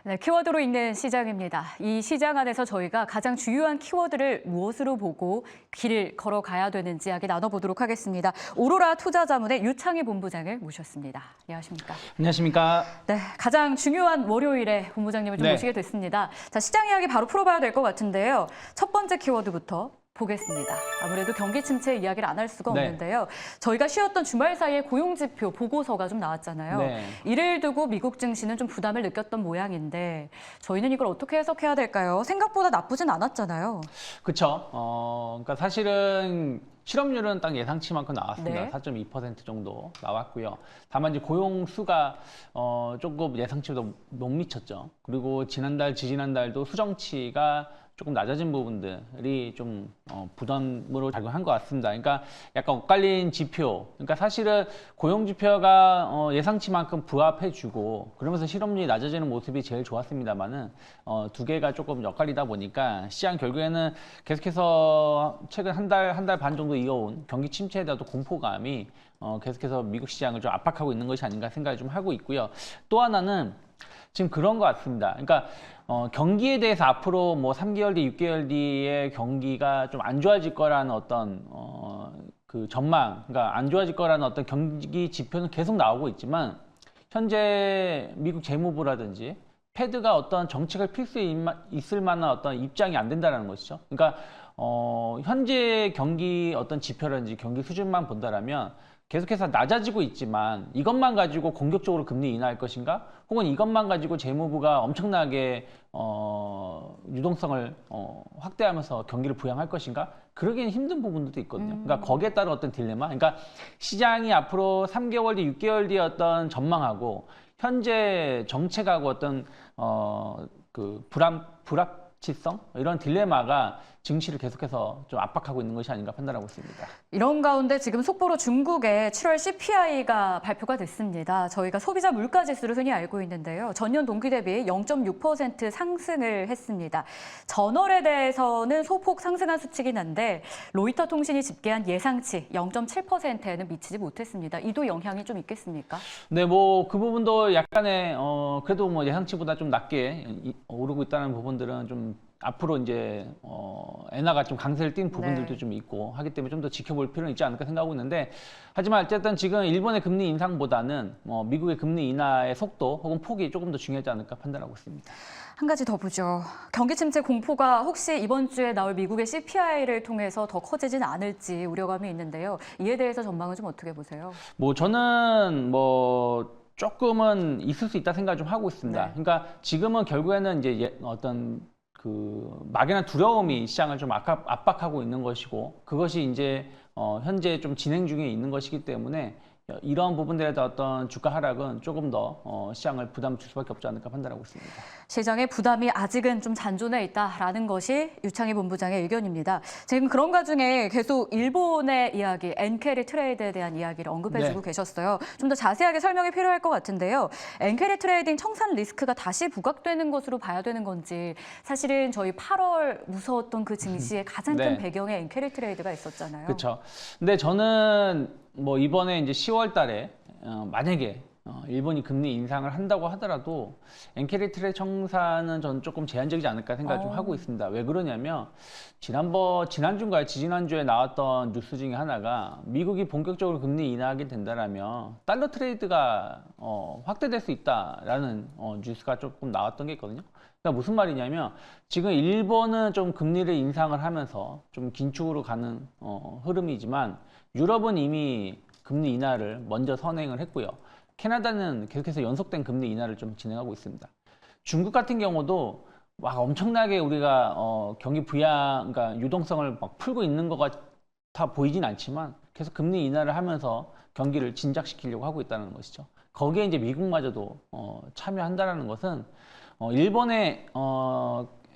네, 키워드로 읽는 시장입니다. 이 시장 안에서 저희가 가장 중요한 키워드를 무엇으로 보고 길을 걸어가야 되는지 이야기 나눠보도록 하겠습니다. 오로라 투자자문의 유창희 본부장을 모셨습니다. 안녕하십니까? 안녕하십니까? 네, 가장 중요한 월요일에 본부장님을 좀 모시게 됐습니다. 자, 시장 이야기 바로 풀어봐야 될 것 같은데요. 첫 번째 키워드부터 보겠습니다. 아무래도 경기 침체 이야기를 안 할 수가 없는데요. 저희가 쉬었던 주말 사이에 고용지표 보고서가 좀 나왔잖아요. 이를 두고 미국 증시는 좀 부담을 느꼈던 모양인데 저희는 이걸 어떻게 해석해야 될까요? 생각보다 나쁘진 않았잖아요. 그렇죠. 그러니까 사실은 실업률은 딱 예상치만큼 나왔습니다. 네. 4.2% 정도 나왔고요. 다만 이제 고용 수가 조금 예상치보다 못 미쳤죠. 그리고 지난달, 지지난달도 수정치가 조금 낮아진 부분들이 좀 부담으로 작용한 것 같습니다. 그러니까 약간 엇갈린 지표. 그러니까 사실은 고용 지표가 예상치만큼 부합해주고 그러면서 실업률이 낮아지는 모습이 제일 좋았습니다만은 두 개가 조금 엇갈리다 보니까 시장 결국에는 계속해서 최근 한 달 반 정도 이어온 경기 침체에 대한 공포감이 계속해서 미국 시장을 좀 압박하고 있는 것이 아닌가 생각을 좀 하고 있고요. 또 하나는 지금 그런 것 같습니다. 그러니까 경기에 대해서 앞으로 뭐 3개월 뒤, 6개월 뒤에 경기가 좀 안 좋아질 거라는 어떤 그 전망, 그러니까 안 좋아질 거라는 어떤 경기 지표는 계속 나오고 있지만 현재 미국 재무부라든지 패드가 어떤 정책을 필 수 있을 만한 어떤 입장이 안 된다는 것이죠. 그러니까 현재 경기 어떤 지표라든지 경기 수준만 본다라면 계속해서 낮아지고 있지만 이것만 가지고 공격적으로 금리 인하할 것인가? 혹은 이것만 가지고 재무부가 엄청나게 유동성을 확대하면서 경기를 부양할 것인가? 그러기는 힘든 부분들도 있거든요. 그러니까 거기에 따른 어떤 딜레마. 그러니까 시장이 앞으로 3개월 뒤, 6개월 뒤에 어떤 전망하고 현재 정책하고 어떤 그 불합치성 이런 딜레마가 증시를 계속해서 좀 압박하고 있는 것이 아닌가 판단하고 있습니다. 이런 가운데 지금 속보로 중국의 7월 CPI가 발표가 됐습니다. 저희가 소비자 물가지수를 흔히 알고 있는데요. 전년 동기 대비 0.6% 상승을 했습니다. 전월에 대해서는 소폭 상승한 수치긴 한데 로이터 통신이 집계한 예상치 0.7%에는 미치지 못했습니다. 이도 영향이 좀 있겠습니까? 네, 뭐 그 부분도 약간의 그래도 뭐 예상치보다 좀 낮게 오르고 있다는 부분들은 좀 앞으로 이제 엔화가 좀 강세를 띈 부분들도 좀 있고 하기 때문에 좀 더 지켜볼 필요는 있지 않을까 생각하고 있는데 하지만 어쨌든 지금 일본의 금리 인상보다는 미국의 금리 인하의 속도 혹은 폭이 조금 더 중요하지 않을까 판단하고 있습니다. 한 가지 더 보죠. 경기 침체 공포가 혹시 이번 주에 나올 미국의 CPI를 통해서 더 커지진 않을지 우려감이 있는데요. 이에 대해서 전망은 좀 어떻게 보세요? 뭐 저는 뭐 조금은 있을 수 있다 생각을 좀 하고 있습니다. 그러니까 지금은 결국에는 이제 어떤 그 막연한 두려움이 시장을 좀 압박하고 있는 것이고 그것이 이제 현재 좀 진행 중에 있는 것이기 때문에 이러한 부분들에 대한 어떤 주가 하락은 조금 더 시장을 부담 줄 수밖에 없지 않을까 판단하고 있습니다. 시장의 부담이 아직은 좀 잔존해 있다라는 것이 유창희 본부장의 의견입니다. 지금 그런 과중에 계속 일본의 이야기, 엔캐리 트레이드에 대한 이야기를 언급해주고 계셨어요. 좀 더 자세하게 설명이 필요할 것 같은데요. 엔캐리 트레이딩 청산 리스크가 다시 부각되는 것으로 봐야 되는 건지 사실은 저희 8월 무서웠던 그 증시의 가장 큰 배경에 엔캐리 트레이드가 있었잖아요. 그렇죠. 근데 저는 뭐 이번에 이제 10월 달에 만약에 일본이 금리 인상을 한다고 하더라도 엔캐리 트레이드 청산은 저는 조금 제한적이지 않을까 생각을 좀 하고 있습니다. 왜 그러냐면 지난주인가요? 지지난주에 나왔던 뉴스 중에 하나가 미국이 본격적으로 금리 인하하게 된다라면 달러 트레이드가 확대될 수 있다라는 뉴스가 조금 나왔던 게 있거든요. 그러니까 무슨 말이냐면 지금 일본은 좀 금리를 인상을 하면서 좀 긴축으로 가는 흐름이지만 유럽은 이미 금리 인하를 먼저 선행을 했고요. 캐나다는 계속해서 연속된 금리 인하를 좀 진행하고 있습니다. 중국 같은 경우도 막 엄청나게 우리가 경기 부양, 그러니까 유동성을 막 풀고 있는 것 같아 보이진 않지만 계속 금리 인하를 하면서 경기를 진작시키려고 하고 있다는 것이죠. 거기에 이제 미국마저도 참여한다는 것은 일본의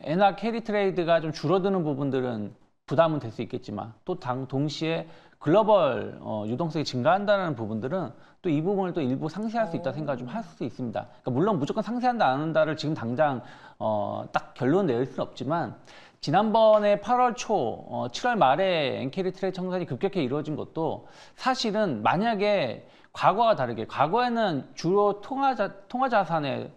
엔화 캐리 트레이드가 좀 줄어드는 부분들은 부담은 될 수 있겠지만 또 동시에 글로벌 유동성이 증가한다는 부분들은 또 이 부분을 또 일부 상쇄할 수 있다 생각을 좀 할 수 있습니다. 그러니까 물론 무조건 상쇄한다 안 한다를 지금 당장 딱 결론 내릴 수는 없지만 지난번에 8월 초, 7월 말에 엔캐리 트레이드 청산이 급격히 이루어진 것도 사실은 만약에 과거와 다르게 과거에는 주로 통화자산의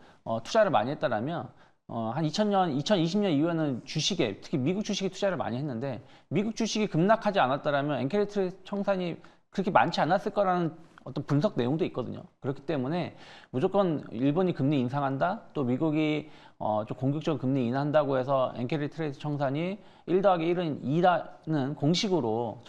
투자를 많이 했다라면 한 2020년 이후에는 주식에 특히 미국 주식에 투자를 많이 했는데 미국 주식이 급락하지 않았다라면 엔케리 트레이드 청산이 그렇게 많지 않았을 거라는 어떤 분석 내용도 있거든요. 그렇기 때문에 무조건 일본이 금리 인상한다, 또 미국이 좀 공격적으로 금리 인하한다고 해서 엔케리 트레이드 청산이 1 더하기 1은 2라는 공식으로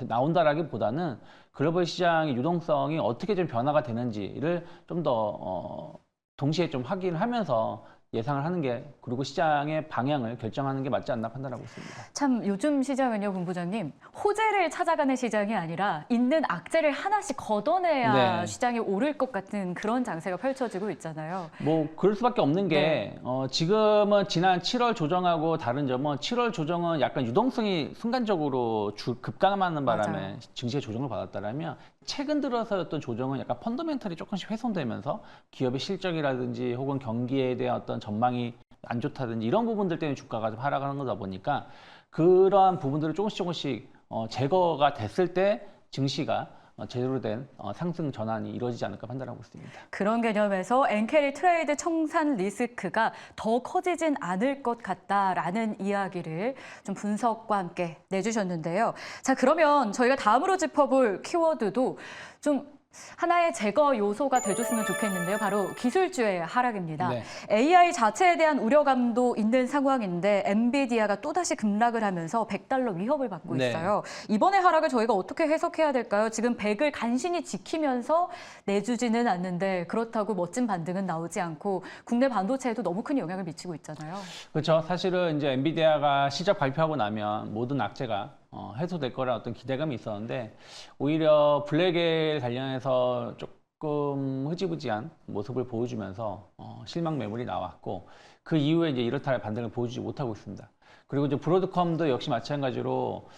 나온다라기보다는 글로벌 시장의 유동성이 어떻게 좀 변화가 되는지를 좀 더 동시에 좀 확인을 하면서 예상을 하는 게, 그리고 시장의 방향을 결정하는 게 맞지 않나 판단하고 있습니다. 참 요즘 시장은요, 본부장님, 호재를 찾아가는 시장이 아니라 있는 악재를 하나씩 걷어내야 네. 시장이 오를 것 같은 그런 장세가 펼쳐지고 있잖아요. 뭐 그럴 수밖에 없는 게 지금은 지난 7월 조정하고 다른 점은 7월 조정은 약간 유동성이 순간적으로 급감하는 바람에 맞아요. 증시의 조정을 받았다라면 최근 들어서였던 조정은 약간 펀더멘털이 조금씩 훼손되면서 기업의 실적이라든지 혹은 경기에 대한 어떤 전망이 안 좋다든지 이런 부분들 때문에 주가가 좀 하락하는 거다 보니까 그러한 부분들을 조금씩 제거가 됐을 때 증시가 제대로 된 상승 전환이 이루어지지 않을까 판단하고 있습니다. 그런 개념에서 엔캐리 트레이드 청산 리스크가 더 커지진 않을 것 같다라는 이야기를 좀 분석과 함께 내주셨는데요. 자, 그러면 저희가 다음으로 짚어볼 키워드도 좀 하나의 제거 요소가 돼줬으면 좋겠는데요. 바로 기술주의 하락입니다. 네. AI 자체에 대한 우려감도 있는 상황인데 엔비디아가 또다시 급락을 하면서 $100 위협을 받고 네. 있어요. 이번의 하락을 저희가 어떻게 해석해야 될까요? 지금 100을 간신히 지키면서 내주지는 않는데 그렇다고 멋진 반등은 나오지 않고 국내 반도체에도 너무 큰 영향을 미치고 있잖아요. 그렇죠. 사실은 이제 엔비디아가 실적 발표하고 나면 모든 악재가 해소될 거라 어떤 기대감이 있었는데 오히려 블랙에 관련해서 조금 흐지부지한 모습을 보여주면서 실망 매물이 나왔고 그 이후에 이제 이렇다 할 반등을 보여주지 못하고 있습니다. 그리고 이제 브로드컴도 역시 마찬가지로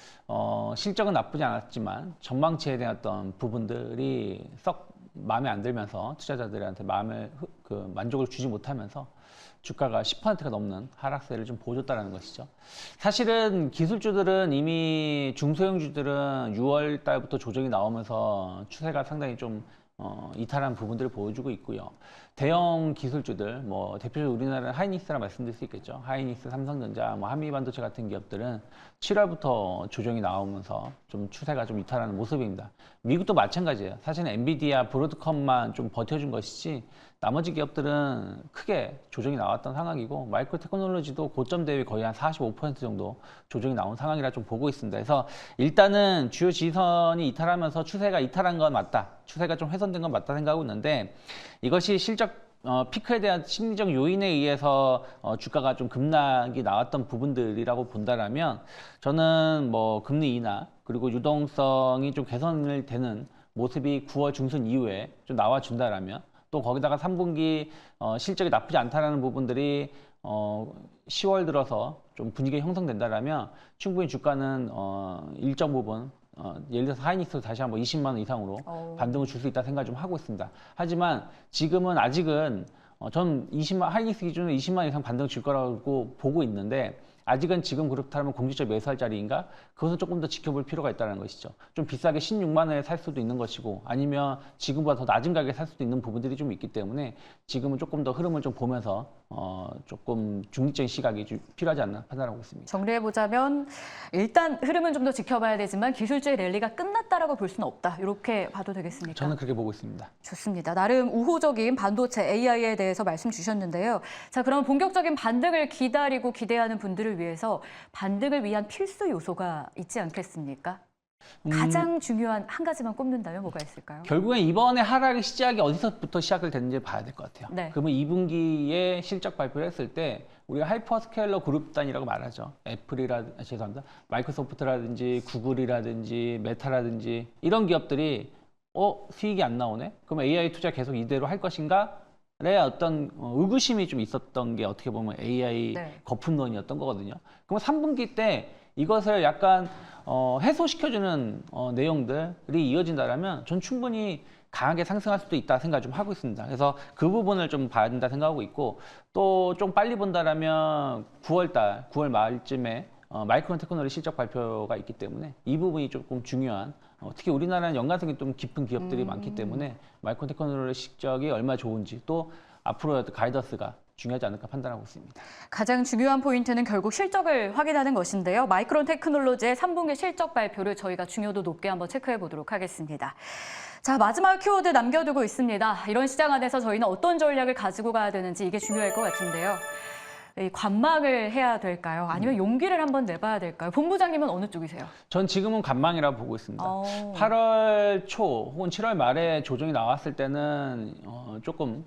실적은 나쁘지 않았지만 전망치에 대한 어떤 부분들이 썩 마음에 안 들면서 투자자들한테 만족을 주지 못하면서 주가가 10%가 넘는 하락세를 좀 보여줬다는 것이죠. 사실은 기술주들은 이미 중소형주들은 6월 달부터 조정이 나오면서 추세가 상당히 좀 이탈한 부분들을 보여주고 있고요. 대형 기술주들, 뭐 대표적으로 우리나라는 하이닉스라 말씀드릴 수 있겠죠. 하이닉스, 삼성전자, 뭐 한미반도체 같은 기업들은 7월부터 조정이 나오면서 좀 추세가 좀 이탈하는 모습입니다. 미국도 마찬가지예요. 사실은 엔비디아, 브로드컴만 좀 버텨준 것이지 나머지 기업들은 크게 조정이 나왔던 상황이고 마이크로 테크놀로지도 고점 대비 거의 한 45% 정도 조정이 나온 상황이라 좀 보고 있습니다. 그래서 일단은 주요 지선이 이탈하면서 추세가 이탈한 건 맞다. 추세가 좀 훼손된 건 맞다 생각하고 있는데 이것이 실적 피크에 대한 심리적 요인에 의해서 주가가 좀 급락이 나왔던 부분들이라고 본다라면 저는 뭐 금리 인하 그리고 유동성이 좀 개선을 되는 모습이 9월 중순 이후에 좀 나와준다라면 또 거기다가 3분기 실적이 나쁘지 않다라는 부분들이 10월 들어서 좀 분위기가 형성된다라면 충분히 주가는 일정 부분 예를 들어서 하이닉스 다시 한번 20만 원 이상으로 반등을 줄 수 있다 생각 좀 하고 있습니다. 하지만 지금은 아직은 전 하이닉스 기준으로 20만 원 이상 반등 줄 거라고 보고 있는데 아직은 지금 그렇다면 공직적 매수할 자리인가? 그것은 조금 더 지켜볼 필요가 있다는 것이죠. 좀 비싸게 16만 원에 살 수도 있는 것이고 아니면 지금보다 더 낮은 가격에 살 수도 있는 부분들이 좀 있기 때문에 지금은 조금 더 흐름을 좀 보면서 조금 중립적인 시각이 좀 필요하지 않나 판단하고 있습니다. 정리해보자면 일단 흐름은 좀 더 지켜봐야 되지만 기술주의 랠리가 끝났다라고 볼 수는 없다. 이렇게 봐도 되겠습니까? 저는 그렇게 보고 있습니다. 좋습니다. 나름 우호적인 반도체 AI에 대해서 말씀 주셨는데요. 자, 그럼 본격적인 반등을 기다리고 기대하는 분들을 위해서 반등을 위한 필수 요소가 있지 않겠습니까? 가장 중요한 한 가지만 꼽는다면 뭐가 있을까요? 결국엔 이번에 하락의 시작이 어디서부터 시작을 됐는지 봐야 될 것 같아요. 네. 그러면 2분기에 실적 발표를 했을 때 우리가 하이퍼스케일러 그룹 단위라고 말하죠. 죄송합니다. 마이크로소프트라든지 구글이라든지 메타라든지 이런 기업들이 수익이 안 나오네? 그럼 AI 투자 계속 이대로 할 것인가? 의 어떤 의구심이 좀 있었던 게 어떻게 보면 AI 거품론이었던 거거든요. 그럼 3분기 때 이것을 약간 해소시켜주는 내용들이 이어진다면 전 충분히 강하게 상승할 수도 있다 생각 좀 하고 있습니다. 그래서 그 부분을 좀 봐야 된다 생각하고 있고 또 좀 빨리 본다라면 9월 말쯤에 마이크론 테크놀로지 실적 발표가 있기 때문에 이 부분이 조금 중요한 특히 우리나라는 연관성이 좀 깊은 기업들이 많기 때문에 마이크론 테크놀로지 실적이 얼마나 좋은지 또 앞으로의 가이던스가 중요하지 않을까 판단하고 있습니다. 가장 중요한 포인트는 결국 실적을 확인하는 것인데요. 마이크론 테크놀로지의 3분기 실적 발표를 저희가 중요도 높게 한번 체크해 보도록 하겠습니다. 자, 마지막 키워드 남겨두고 있습니다. 이런 시장 안에서 저희는 어떤 전략을 가지고 가야 되는지 이게 중요할 것 같은데요. 이 관망을 해야 될까요? 아니면 용기를 한번 내봐야 될까요? 본부장님은 어느 쪽이세요? 전 지금은 관망이라고 보고 있습니다. 어. 8월 초 혹은 7월 말에 조정이 나왔을 때는 조금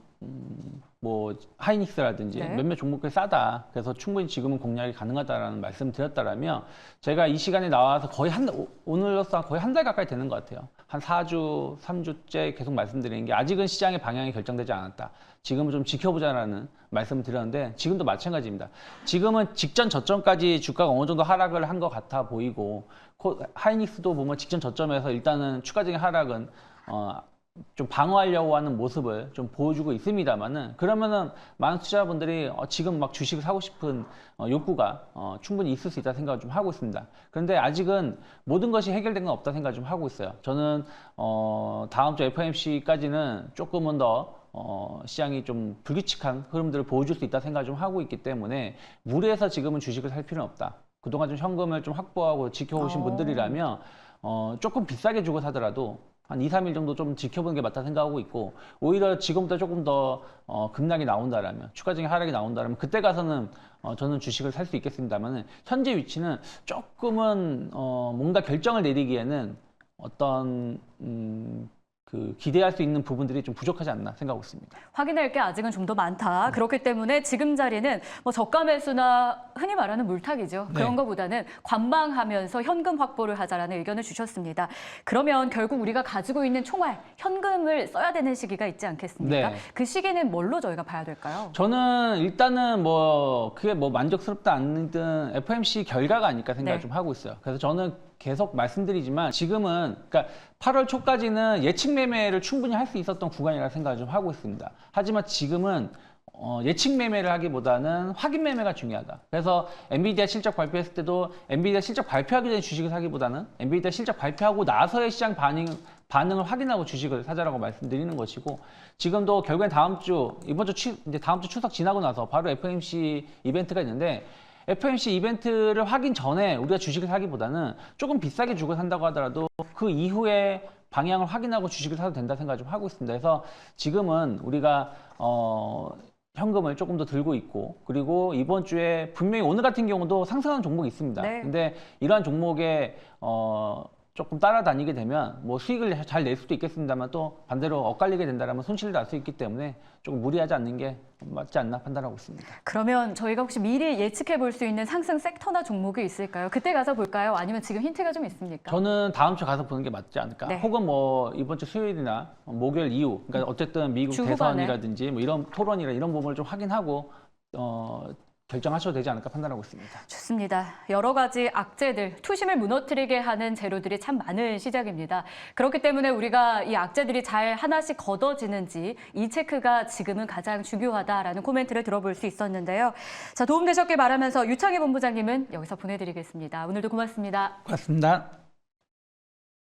뭐 하이닉스라든지 네. 몇몇 종목들이 싸다. 그래서 충분히 지금은 공략이 가능하다라는 말씀 드렸다라면 제가 이 시간에 나와서 거의 오늘로써 거의 한 달 가까이 되는 것 같아요. 한 4주, 3주째 계속 말씀드리는 게 아직은 시장의 방향이 결정되지 않았다. 지금은 좀 지켜보자라는 말씀을 드렸는데 지금도 마찬가지입니다. 지금은 직전 저점까지 주가가 어느 정도 하락을 한 것 같아 보이고 하이닉스도 보면 직전 저점에서 일단은 추가적인 하락은 좀 방어하려고 하는 모습을 좀 보여주고 있습니다만은 그러면은 많은 투자자분들이 지금 막 주식을 사고 싶은 욕구가 충분히 있을 수 있다 생각을 좀 하고 있습니다. 그런데 아직은 모든 것이 해결된 건 없다 생각을 좀 하고 있어요. 저는 다음 주 FOMC까지는 조금은 더 시장이 좀 불규칙한 흐름들을 보여줄 수 있다 생각을 좀 하고 있기 때문에 무리해서 지금은 주식을 살 필요는 없다. 그동안 좀 현금을 좀 확보하고 지켜오신 분들이라면 조금 비싸게 주고 사더라도 한 2, 3일 정도 좀 지켜보는 게 맞다 생각하고 있고 오히려 지금보다 조금 더 급락이 나온다라면 추가적인 하락이 나온다라면 그때 가서는 저는 주식을 살 수 있겠습니다만 현재 위치는 조금은 뭔가 결정을 내리기에는 어떤 기대할 수 있는 부분들이 좀 부족하지 않나 생각하고 있습니다. 확인할 게 아직은 좀 더 많다. 그렇기 때문에 지금 자리는 뭐 저가 매수나 흔히 말하는 물타기죠. 네. 그런 것보다는 관망하면서 현금 확보를 하자라는 의견을 주셨습니다. 그러면 결국 우리가 가지고 있는 총알, 현금을 써야 되는 시기가 있지 않겠습니까? 네. 그 시기는 뭘로 저희가 봐야 될까요? 저는 일단은 그게 만족스럽다 않든 FOMC 결과가 아닐까 생각을 네. 좀 하고 있어요. 그래서 저는 계속 말씀드리지만 지금은 그러니까 8월 초까지는 예측 매매를 충분히 할 수 있었던 구간이라 생각을 좀 하고 있습니다. 하지만 지금은 예측 매매를 하기보다는 확인 매매가 중요하다. 그래서 엔비디아 실적 발표했을 때도 엔비디아 실적 발표하기 전에 주식을 사기보다는 엔비디아 실적 발표하고 나서의 시장 반응을 확인하고 주식을 사자라고 말씀드리는 것이고 지금도 결국엔 이번 주 이제 다음 주 추석 지나고 나서 바로 FOMC 이벤트가 있는데 FOMC 이벤트를 하긴 전에 우리가 주식을 사기보다는 조금 비싸게 주고 산다고 하더라도 그 이후에 방향을 확인하고 주식을 사도 된다 생각을 좀 하고 있습니다. 그래서 지금은 우리가 현금을 조금 더 들고 있고 그리고 이번 주에 분명히 오늘 같은 경우도 상승하는 종목이 있습니다. 네. 근데 이러한 종목에 조금 따라다니게 되면 뭐 수익을 잘 낼 수도 있겠습니다만 또 반대로 엇갈리게 된다면 손실을 날 수 있기 때문에 조금 무리하지 않는 게 맞지 않나 판단하고 있습니다. 그러면 저희가 혹시 미리 예측해 볼 수 있는 상승 섹터나 종목이 있을까요? 그때 가서 볼까요? 아니면 지금 힌트가 좀 있습니까? 저는 다음 주 가서 보는 게 맞지 않을까? 네. 혹은 이번 주 수요일이나 목요일 이후, 그러니까 어쨌든 미국 주 후반에. 대선이라든지 이런 토론이나 이런 부분을 좀 확인하고 결정하셔도 되지 않을까 판단하고 있습니다. 좋습니다. 여러 가지 악재들, 투심을 무너뜨리게 하는 재료들이 참 많은 시작입니다. 그렇기 때문에 우리가 이 악재들이 잘 하나씩 걷어지는지 이 체크가 지금은 가장 중요하다라는 코멘트를 들어볼 수 있었는데요. 자, 도움되셨길 바라면서 유창희 본부장님은 여기서 보내드리겠습니다. 오늘도 고맙습니다. 고맙습니다.